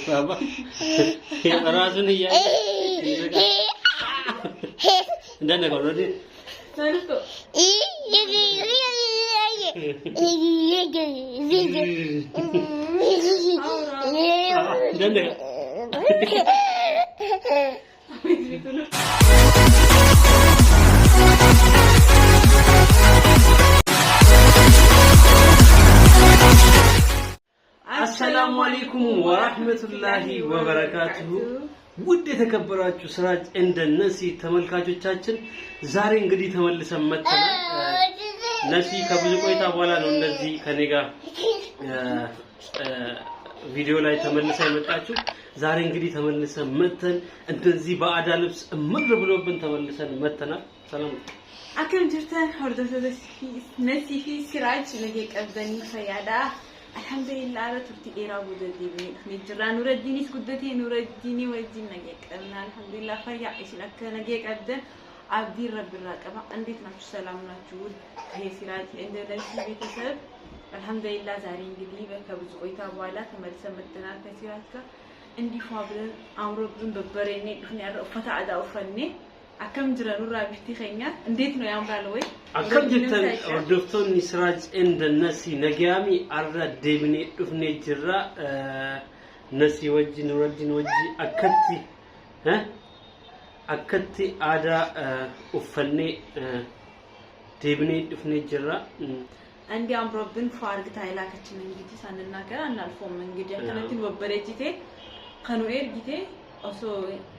بابا يا رازني يا ده أنا قلت له سالكو ده السلام عليكم ورحمة الله وبركاته ውድ የተከበራችሁ ስራጭ እንደነሲ ተመልካቾቻችን ዛሬ እንግዲህ ተመልሰን መጥተናል። ነሲ ከብዙ ቆይታ በኋላ ነው እንደዚህ ከኔ ጋር ቪዲዮ ላይ ተመልሳ የመጣችሁ። ዛሬ እንግዲህ ተመልሰን መጥተን እንደዚህ በአዳ ልብስ እምር ብሎብን ተመልሰን መጥተናል። ሰላም አከም ጅርተን ሆርዶቶ ነሲ ፊ ስራጭ ነገ ቀብደኒ ፈያዳ الحمدلله على ترتي إيرا بوددي نجرا نور الدين يسكدتي نور الدين وجين نجيك أنا الحمد لله فيا إيش لك نجيك أبدا عبدي رب الرقبة عندك نفس سلام نجود هي سيرات عند الناس بيتسب الحمد لله زارين قريبا كبزويتا ولا كمل سمتنا كسيراتك عندي فابل أمر ببريني إحنا رفعت عدا وفني أكم جرا نور رابطي خينا عندك نو يوم بالوي أكم جتن أردفتون نسراج عند الناس نجامي أرى ديبني دفني جرا نسي وجه نور الدين وجه أكتي ها أكتي عدا وفني ديبني دفني جرا عندي أمر بن فارق تايلا كتشين نجدي ساننا كذا أنا الفوم نجدي أنا تين وبريتي خانو جدي أصو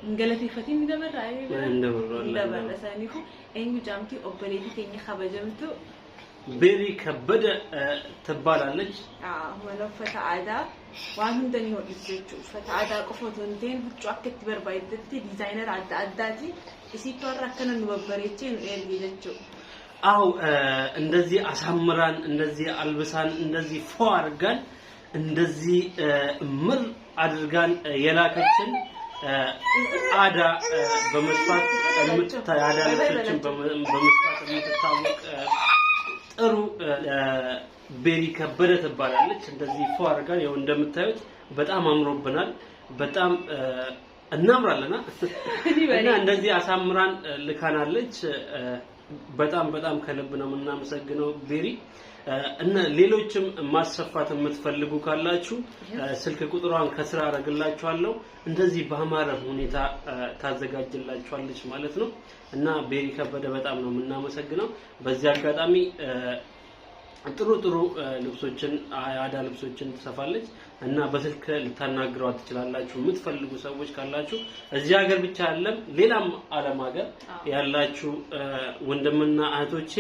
نقلتي فتي ندبر رأي ندبر لسانيكو إنه جامتي أوبريتي كيني خبجمتو بيري كبد تبارلج ولا فتعادا وانهم دني هو يسجوا فتعادا قفوتونتين بتوقت بربايدتي ديزاينر عداتي يسيت ورا كنا نوبريتي نيرجيجو أو እንደዚህ አሳምራን እንደዚህ አልብሳን እንደዚህ ፏርጋን እንደዚህ ምር አድርጋን የላከችን አዳ በመስፋት የምትታያዳ ልብሶችን በመስፋት የምትታወቅ ጥሩ ቤሪ ከበደ ትባላለች። እንደዚህ ፏርጋን ያው እንደምታዩት በጣም አምሮብናል። በጣም እናምራለና እና እንደዚህ አሳምራን ልካናለች። በጣም ከልብ ነው የምናመሰግነው ቤሪ። እና ሌሎችም ማሰፋት የምትፈልጉ ካላችሁ ስልክ ቁጥሯን ከስራ አረጋግላችኋለሁ። እንደዚህ በአማረ ሁኔታ ታዘጋጅላችኋለች ማለት ነው። እና ቤሪ ከበደ በጣም ነው የምናመሰግነው። በዚህ አጋጣሚ ጥሩ ልብሶችን አዳ ልብሶችን ትሰፋለች እና በስልክ ልታናግሯት ትችላላችሁ። የምትፈልጉ ሰዎች ካላችሁ እዚህ ሀገር ብቻ አይደለም ሌላም ዓለም ሀገር ያላችሁ ወንድምና እህቶቼ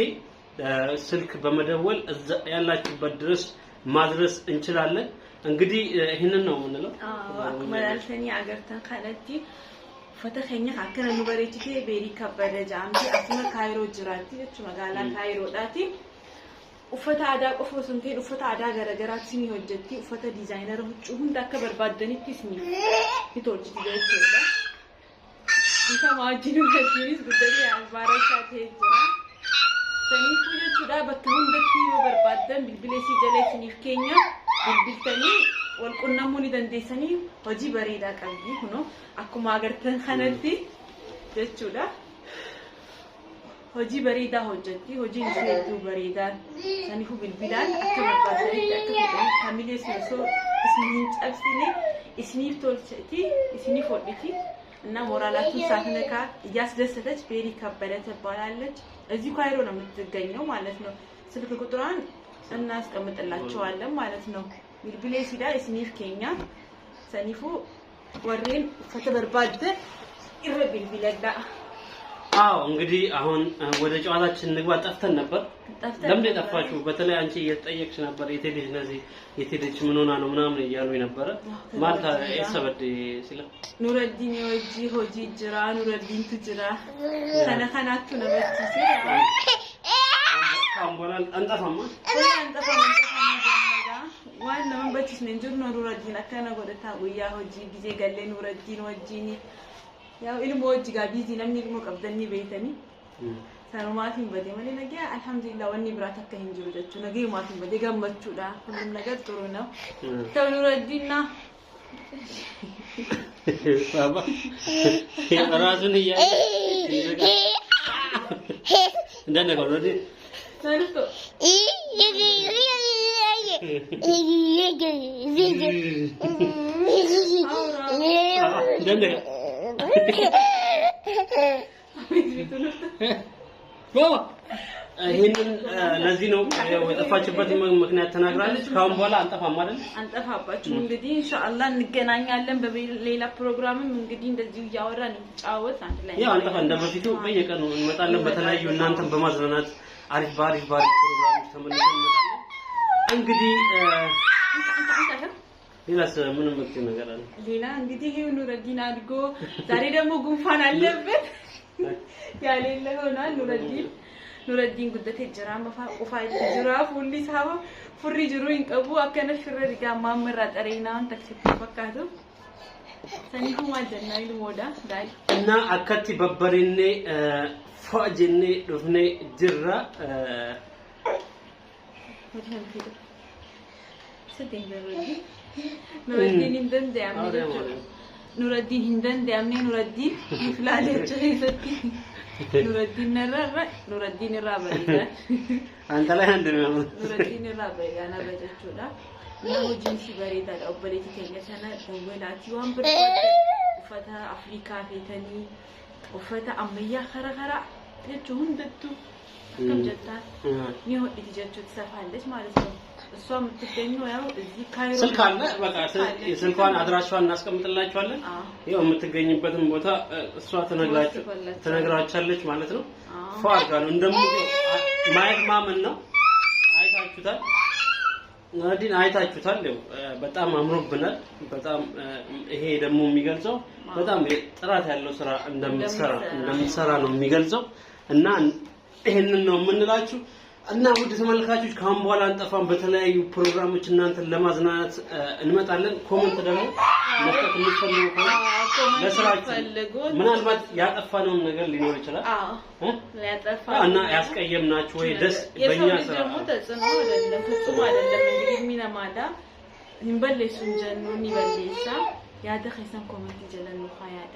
ስልክ በመደወል ያላችሁበት ድረስ ማድረስ እንችላለን። እንግዲህ ይሄንን ነው የምንለው። አክመላልተኒ አገርተን ካለቲ ፈተኸኛ አከነ ኑበሬቲ ቤሪ ከበደ ጃምቲ አፍነ ካይሮ ጅራቲ እቹ መጋላ ካይሮ ዳቲ ኡፈታ አዳ ቆፎ ስንቴን ኡፈታ አዳ ገረገራት ሲኒ ሆጀቲ ኡፈታ ዲዛይነር ሁጩ ሁንዳ ከበርባደኒቲ ሲኒ ሂቶልጂ ዲዛይነር እንካ ማጂኑ ከዲሪስ ጉደሪ አባራሻት ሄጅራ ሰኒ ፉጀቹዳ በከሁን ደቲ ወበርባደን ቢልቢሌሲ ጀለሲኒፍ ኬኛ ቢልቢልተኒ ወልቁናሙኒ ደንዴሰኒ ሆጂ በሬዳ ቀብዲ ሁኖ አኩማ አገርተን ከነቲ ጀቹዳ ሆጂ በሬዳ ሆጀቲ ሆጂ ንሴቱ በሬዳ ሰኒፉ ቢልቢላን አከበባደሪ አከበባደሪ ፋሚሊስ ነሶ እስኒን ጸብሲኒ እስኒፍ ቶልቸቲ እስኒፍ ወዲቲ እና ሞራላቱን ሳትነካ እያስደሰተች ቤሪ ከበደ ትባላለች። እዚህ ካይሮ ነው የምትገኘው ማለት ነው። ስልክ ቁጥሯን እናስቀምጥላችኋለን ማለት ነው። ቢልቢሌ ሲዳ እስኒፍ ኬኛ ሰኒፉ ወሬን ፈተበርባደ ይረብል ቢለዳ አዎ እንግዲህ አሁን ወደ ጨዋታችን እንግባ። ጠፍተን ነበር። ለምን የጠፋችሁ? በተለይ አንቺ እየተጠየቅሽ ነበር። የቴሌጅ ነዚህ የቴሌጅ ምን ሆና ነው ምናምን እያሉ ነበር። ማልታ የሰበደ ሲላ ኑረዲን ወጂ ሆጂ ጅራ ኑረዲን ትጅራ ከነከናቱ ነበርት ሲላ ካምቦላል አንጠፋማ ዋና መንበችስ ነንጁር ኑረዲን አከና ጎደታ ወያ ሆጂ ጊዜ ገለ ኑረዲን ወጂኒ ያው ኢልሞ ወጂ ጋር ቢዚ ነኝ ኢልሞ ቀብደኒ በይተኒ ሰኖማቲን በደ ማለት ነገ አልহামዱሊላህ ወኒ ብራታ ከሂንጁ ደቹ ነገ ማቲን በደ ገመቹዳ ሁሉም ነገር ጥሩ ነው። ተኑረዲና ባባ ራሱን ይያይ እንደነገር ወደ ታልቶ እንደነገር ይሄንን ለዚህ ነው የጠፋችበት ምክንያት ተናግራለች። ካሁን በኋላ አንጠፋም አይደል? አንጠፋባችሁ። እንግዲህ ኢንሻአላህ እንገናኛለን በሌላ ፕሮግራምም እንግዲህ እንደዚህ ያወራን እንጫወት አንድ ላይ። ያው አንጠፋ እንደበፊቱ በየቀኑ እንመጣለን። በተለያዩ እናንተን በማዝናናት አሪፍ ፕሮግራሞች ተመልሰን እንመጣለን። እንግዲህ ሌላስ ምንም መጥቶ ነገር አለ? ሌላ እንግዲህ ይሄው ኑረዲን አድጎ ዛሬ ደግሞ ጉንፋን አለበት ያሌለ ሆኗል። ኑረዲን ጉደቴ ጀራማ ፋ ጅራ ፉሊ ሳባ ፉሪ ጅሩ ይንቀቡ አከነ ፍረድ ጋር ማመራ ጠሬናን ተክሲት ፈካቱ ሰኒሁ ማጀናይል ሞዳ ዳይ እና አከቲ በበሪኔ ፋጀኔ ዶፍኔ ጅራ ወዲያን ፊዶ ሰደኝ ኑረዲን እንደን ዳምኔ ኑረዲን እንደን ዳምኔ ኑረዲን ይፍላለች ይሰጥ ኑረዲን ነራራ ኑረዲን ራበይታ አንተ ላይ አንድ ነው ኑረዲን ራበይና በደቹላ ነው ጂንሲ በሬታ ኦበሌቲ ከየሰና ደወላቲ ወንብር ወፈታ አፍሪካ ፌተኒ ወፈታ አመያ खरा ለጁን ደቱ ከምጀታ ነው እዲጀቹ ተሰፋለች ማለት ነው። እሷ የምትገኘው ያው እዚህ ካይሮ ስልክ አለ። በቃ የስልኳን አድራሻዋን እናስቀምጥላችኋለን። ያው የምትገኝበትን ቦታ እሷ ተነግራቻለች ማለት ነው። ፏርጋ ነው እንደምትው ማየት ማመን ነው። አይታችሁታል ኑረዲን አይታችሁታል። ያው በጣም አምሮብናል። በጣም ይሄ ደግሞ የሚገልጸው በጣም ጥራት ያለው ስራ እንደምትሰራ ነው የሚገልጸው እና ይሄንን ነው የምንላችሁ። እና ውድ ተመልካቾች ካሁን በኋላ አንጠፋም። በተለያዩ ፕሮግራሞች እናንተን ለማዝናናት እንመጣለን። ኮሜንት ደግሞ መስጠት የምትፈልጉ ከሆነ ለስራችን ምናልባት ያጠፋነው ነገር ሊኖር ይችላል። እና ያስቀየምናችሁ ወይ ደስ በእኛ ስራ ደግሞ ተጽዕኖ አይደለም ፍጹም አይደለም። እንግዲህ ሚነማዳ እንበለሱን ጀኑን ይበለሳ ያደኸሰን ኮሜንት ይጀለን ነው ያዳ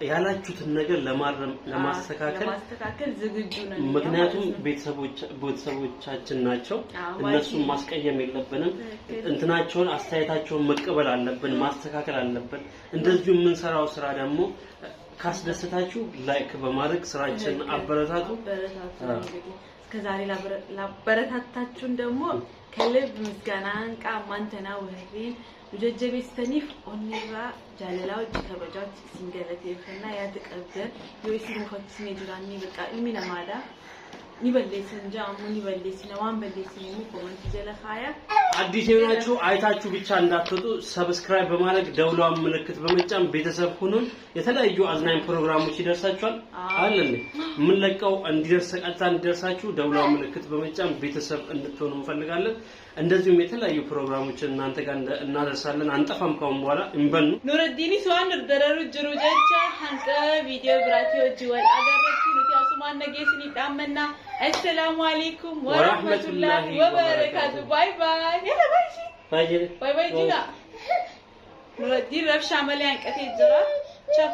ያላችሁትን ነገር ለማስተካከል ዝግጁ ነን። ምክንያቱም ቤተሰቦቻችን ናቸው። እነሱን ማስቀየም የለብንም። እንትናቸውን አስተያየታቸውን መቀበል አለብን፣ ማስተካከል አለብን። እንደዚሁ የምንሰራው ስራ ደግሞ ካስደሰታችሁ ላይክ በማድረግ ስራችን አበረታቱ። እስከዛሬ ላበረታታችሁን ደግሞ ከልብ ምስጋናን ቃማንተና ወህሪን ጀጀቤስተኒፍ ኦኒራ ጃለላው ከበጃት ሲንገለቴፈና ያተቀበል የሲሙ ፈክስ ሜጅራኒ በቃ ሚነማዳ ኒበሌስን ጃሙ ኒበሌስን ዋን በሌስን ኮሜንት ጀለኻያ አዲስ የሆናችሁ አይታችሁ ብቻ እንዳትወጡ ሰብስክራይብ በማድረግ ደውሏን ምልክት በመጫን ቤተሰብ ሁኑን። የተለያዩ አዝናኝ ፕሮግራሞች ይደርሳችኋል አይደል? ምን ለቀው እንዲደርሳችሁ ደውሏን ምልክት በመጫን ቤተሰብ እንድትሆኑ እንፈልጋለን። እንደዚሁም የተለያዩ ፕሮግራሞችን እናንተ ጋር እናደርሳለን። አንጠፋም ካሁን በኋላ እንበኑ ኑረዲን ሷን ደረሩ ጅሩጀቻ አንተ ቪዲዮ ብራቲዮ ጅወል አገረቲ ነው ሱማን ነገስኒ ዳመና السلام عليكم ورحمة الله وبركاته باي باي يلا باي باي باي جينا ኑረዲን ረብሻ መለያን ቀቴ ጅራ ቻው